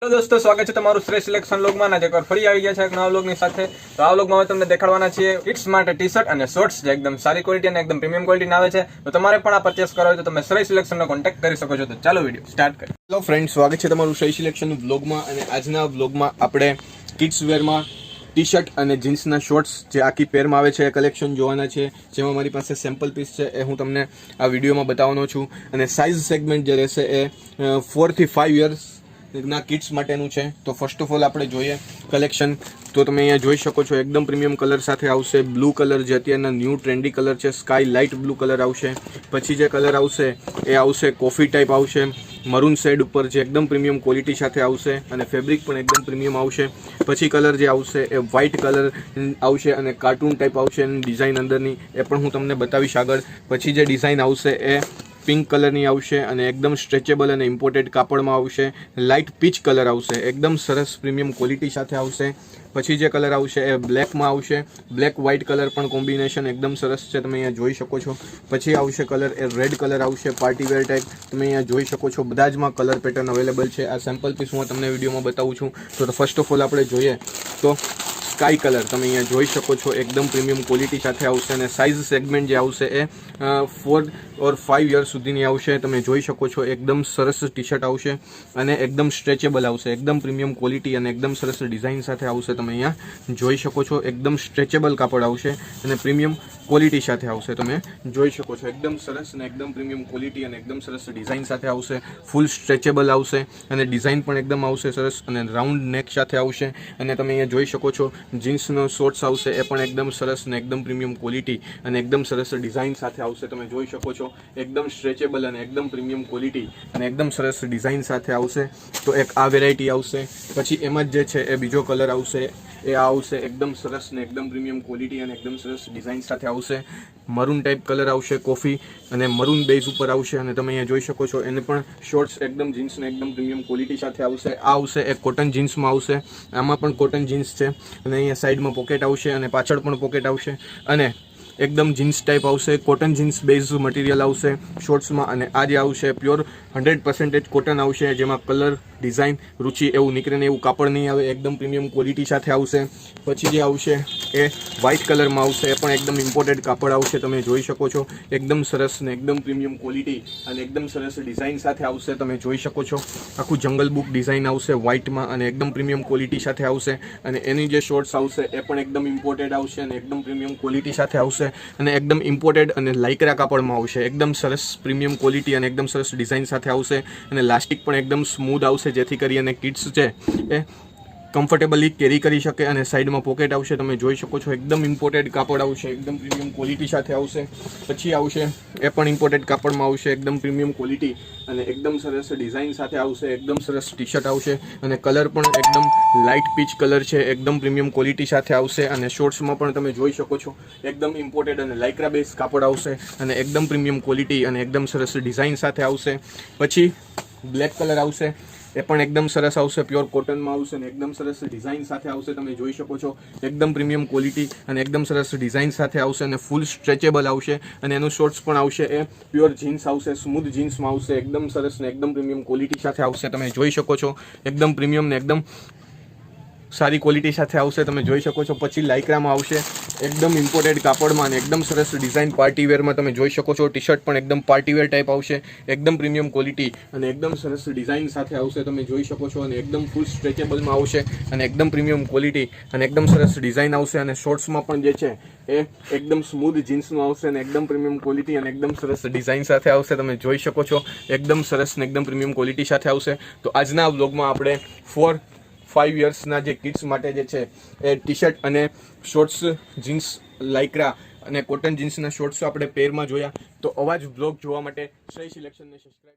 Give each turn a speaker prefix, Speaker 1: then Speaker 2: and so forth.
Speaker 1: Hello दोस्तों, स्वागत है तमाરું શ્રેષ્ઠ સિલેક્શન વ્લોગમાં ને એકવાર ફરી આવી ગયા છે એક નવા વ્લોગની સાથે। તો આ વ્લોગમાં અમે તમને દેખાડવાના છીએ કિડ્સ માટે ટી-શર્ટ અને શોર્ટ્સ જે એકદમ સારી ક્વોલિટી અને એકદમ પ્રીમિયમ ક્વોલિટીના આવે છે। તો તમારે પણ આ પરચેસ કરવો હોય તો તમે શ્રેષ્ઠ સિલેક્શનનો કોન્ટેક્ટ કરી શકો છો। તો ચાલો વિડિયો સ્ટાર્ટ કરીએ।
Speaker 2: હેલો ફ્રેન્ડ્સ, સ્વાગત છે તમારું શ્રેષ્ઠ સિલેક્શન વ્લોગમાં। અને આજના વ્લોગમાં આપણે કિડ્સ વેરમાં ટી-શર્ટ અને જીન્સના શોર્ટ્સ જે આખી પેરમાં આવે છે એ કલેક્શન જોવાના છે, જેમાં મારી પાસે સેમ્પલ પીસ છે એ હું તમને આ વિડીયોમાં બતાવવાનો છું। અને સાઇઝ સેગમેન્ટ જે રહેશે એ 4 થી 5 યર્સ ના કિડ્સ માટેનું છે। તો ફર્સ્ટ ઓફ ઓલ આપણે જોઈએ કલેક્શન। તો તમે અહીંયા જોઈ શકો છો એકદમ પ્રીમિયમ કલર સાથે આવશે બ્લુ કલર, જે અત્યારના ન્યૂ ટ્રેન્ડી કલર છે। સ્કાય લાઇટ બ્લુ કલર આવશે। પછી જે કલર આવશે એ આવશે કોફી ટાઈપ આવશે, મરૂન શેડ ઉપર જે એકદમ પ્રીમિયમ ક્વોલિટી સાથે આવશે અને ફેબ્રિક પણ એકદમ પ્રીમિયમ આવશે। પછી કલર જે આવશે એ વ્હાઇટ કલર આવશે અને કાર્ટૂન ટાઈપ આવશે અને ડિઝાઇન અંદરની એ પણ હું તમને બતાવીશ આગળ। પછી જે ડિઝાઇન આવશે એ પિંક કલરની આવશે અને એકદમ સ્ટ્રેચેબલ અને ઇમ્પોર્ટેડ કાપડમાં આવશે। લાઇટ પીચ કલર આવશે, એકદમ સરસ પ્રીમિયમ ક્વોલિટી સાથે આવશે। પછી જે કલર આવશે એ બ્લેકમાં આવશે, બ્લેક વ્હાઇટ કલર પણ કોમ્બિનેશન એકદમ સરસ છે, તમે અહીંયા જોઈ શકો છો। પછી આવશે કલર એ રેડ કલર આવશે, પાર્ટી વેર ટાઈપ, તમે અહીંયા જોઈ શકો છો। બધા જમાં કલર પેટર્ન અવેલેબલ છે। આ સેમ્પલ પીસ હું તમને વિડીયોમાં બતાવું છું। તો ફર્સ્ટ ઓફ ઓલ આપણે જોઈએ તો સ્કાય કલર તમે અહીંયા જોઈ શકો છો, એકદમ પ્રીમિયમ ક્વોલિટી સાથે આવશે અને સાઇઝ સેગમેન્ટ જે આવશે એ 4 ઓર 5 યર્સ સુધીની આવશે। તમે જોઈ શકો છો એકદમ સરસ ટી શર્ટ આવશે અને એકદમ સ્ટ્રેચેબલ આવશે, એકદમ પ્રીમિયમ ક્વોલિટી અને એકદમ સરસ ડિઝાઇન સાથે આવશે। તમે અહીંયા જોઈ શકો છો એકદમ સ્ટ્રેચેબલ કાપડ આવશે અને પ્રીમિયમ ક્વોલિટી સાથે આવશે, તમે જોઈ શકો છો એકદમ સરસ અને એકદમ પ્રીમિયમ ક્વોલિટી અને એકદમ સરસ ડિઝાઇન સાથે આવશે। ફૂલ સ્ટ્રેચેબલ આવશે અને ડિઝાઇન પણ એકદમ આવશે સરસ અને રાઉન્ડ નેક સાથે આવશે। અને તમે અહીંયા જોઈ શકો છો જીન્સનો શોર્ટ્સ આવશે એ પણ એકદમ સરસ અને એકદમ પ્રીમિયમ ક્વોલિટી અને એકદમ સરસ ડિઝાઇન સાથે આવશે, તમે જોઈ શકો છો એકદમ સ્ટ્રેચેબલ અને એકદમ પ્રીમિયમ ક્વોલિટી અને એકદમ સરસ ડિઝાઇન સાથે આવશે। તો એક આ વેરાયટી આવશે। પછી એમાં જ જે છે એ બીજો કલર આવશે એ આ આવશે, એકદમ સરસ ને એકદમ પ્રીમિયમ ક્વોલિટી અને એકદમ સરસ ડિઝાઇન સાથે આવશે। મરૂન ટાઈપ કલર આવશે, કોફી અને મરૂન બેઝ ઉપર આવશે અને તમે અહીંયા જોઈ શકો છો એને પણ શોર્ટ્સ એકદમ જીન્સને એકદમ પ્રીમિયમ ક્વોલિટી સાથે આવશે। આ આવશે એ કોટન જીન્સમાં આવશે, આમાં પણ કોટન જીન્સ છે અને અહીંયા સાઈડમાં પોકેટ આવશે અને પાછળ પણ પોકેટ આવશે અને એકદમ જીન્સ ટાઈપ આવશે, કોટન જીન્સ બેઝ મટીરિયલ આવશે શોર્ટ્સમાં। અને આ જે આવશે પ્યોર 100% કોટન આવશે, જેમાં કલર ડિઝાઇન રૂચી એવું નીકળે ને એવું કાપડ નહીં આવે, એકદમ પ્રીમિયમ ક્વોલિટી સાથે આવશે। પછી જે આવશે એ વ્હાઇટ કલરમાં આવશે, એ પણ એકદમ ઇમ્પોર્ટેડ કાપડ આવશે, તમે જોઈ શકો છો એકદમ સરસ ને એકદમ પ્રીમિયમ ક્વોલિટી અને એકદમ સરસ ડિઝાઇન સાથે આવશે, તમે જોઈ શકો છો આખું જંગલ બુક ડિઝાઇન આવશે વ્હાઇટમાં અને એકદમ પ્રીમિયમ ક્વોલિટી સાથે આવશે। અને એની જે શોર્ટ્સ આવશે એ પણ એકદમ ઇમ્પોર્ટેડ આવશે અને એકદમ પ્રીમિયમ ક્વોલિટી સાથે આવશે અને એકદમ ઇમ્પોર્ટેડ અને લાઇક્રા કાપડમાં આવશે, એકદમ સરસ પ્રીમિયમ ક્વોલિટી અને એકદમ સરસ ડિઝાઇન સાથે આવશે અને લાસ્ટિક પણ એકદમ સ્મૂધ આવશે, જેથી કરી અને કિડ્સ છે એ કમ્ફર્ટેબલી કેરી કરી શકે। અને સાઈડમાં પોકેટ આવશે, તમે જોઈ શકો છો એકદમ ઇમ્પોર્ટેડ કાપડ આવશે, એકદમ પ્રીમિયમ ક્વોલિટી સાથે આવશે। પછી આવશે એ પણ ઇમ્પોર્ટેડ કાપડમાં આવશે, એકદમ પ્રીમિયમ ક્વોલિટી અને એકદમ સરસ ડિઝાઇન સાથે આવશે, એકદમ સરસ ટી શર્ટ આવશે અને કલર પણ એકદમ લાઇટ પીચ કલર છે, એકદમ પ્રીમિયમ ક્વોલિટી સાથે આવશે। અને શોર્ટ્સમાં પણ તમે જોઈ શકો છો એકદમ ઇમ્પોર્ટેડ અને લાઇક્રા બેઝ કાપડ આવશે અને એકદમ પ્રીમિયમ ક્વોલિટી અને એકદમ સરસ ડિઝાઇન સાથે આવશે। પછી બ્લેક કલર આવશે, એ પણ એકદમ સરસ આવશે, પ્યોર કોટનમાં આવશે અને એકદમ સરસ ડિઝાઇન સાથે આવશે, તમે જોઈ શકો છો એકદમ પ્રીમિયમ ક્વોલિટી અને એકદમ સરસ ડિઝાઇન સાથે આવશે અને ફૂલ સ્ટ્રેચેબલ આવશે। અને એનું શોર્ટ્સ પણ આવશે એ પ્યોર જીન્સ આવશે, સ્મૂથ જીન્સમાં આવશે, એકદમ સરસ ને એકદમ પ્રીમિયમ ક્વોલિટી સાથે આવશે, તમે જોઈ શકો છો એકદમ પ્રીમિયમ ને એકદમ સારી ક્વોલિટી સાથે આવશે, તમે જોઈ શકો છો। પછી લાઇક્રામાં આવશે, એકદમ ઇમ્પોર્ટેડ કાપડમાં અને એકદમ સરસ ડિઝાઇન પાર્ટી વેરમાં, તમે જોઈ શકો છો ટી શર્ટ પણ એકદમ પાર્ટી વેર ટાઈપ આવશે, એકદમ પ્રીમિયમ ક્વોલિટી અને એકદમ સરસ ડિઝાઇન સાથે આવશે, તમે જોઈ શકો છો। અને એકદમ ફૂલ સ્ટ્રેચેબલમાં આવશે અને એકદમ પ્રીમિયમ ક્વોલિટી અને એકદમ સરસ ડિઝાઇન આવશે। અને શોર્ટ્સમાં પણ જે છે એ એકદમ સ્મૂધ જીન્સમાં આવશે અને એકદમ પ્રીમિયમ ક્વોલિટી અને એકદમ સરસ ડિઝાઇન સાથે આવશે, તમે જોઈ શકો છો એકદમ સરસ ને એકદમ પ્રીમિયમ ક્વોલિટી સાથે આવશે। તો આજના વ્લોગમાં આપણે 4-5 યર્સના જે કિડ્સ માટે જે છે એ ટી શર્ટ અને શોર્ટ્સ જીન્સ લાઇક્રા અને કોટન જીન્સના શોર્ટ્સ આપણે પેરમાં જોયા। તો અવા જ વ્લોગ જોવા માટે શ્રેય સિલેક્શનને સબસ્ક્રાઈબ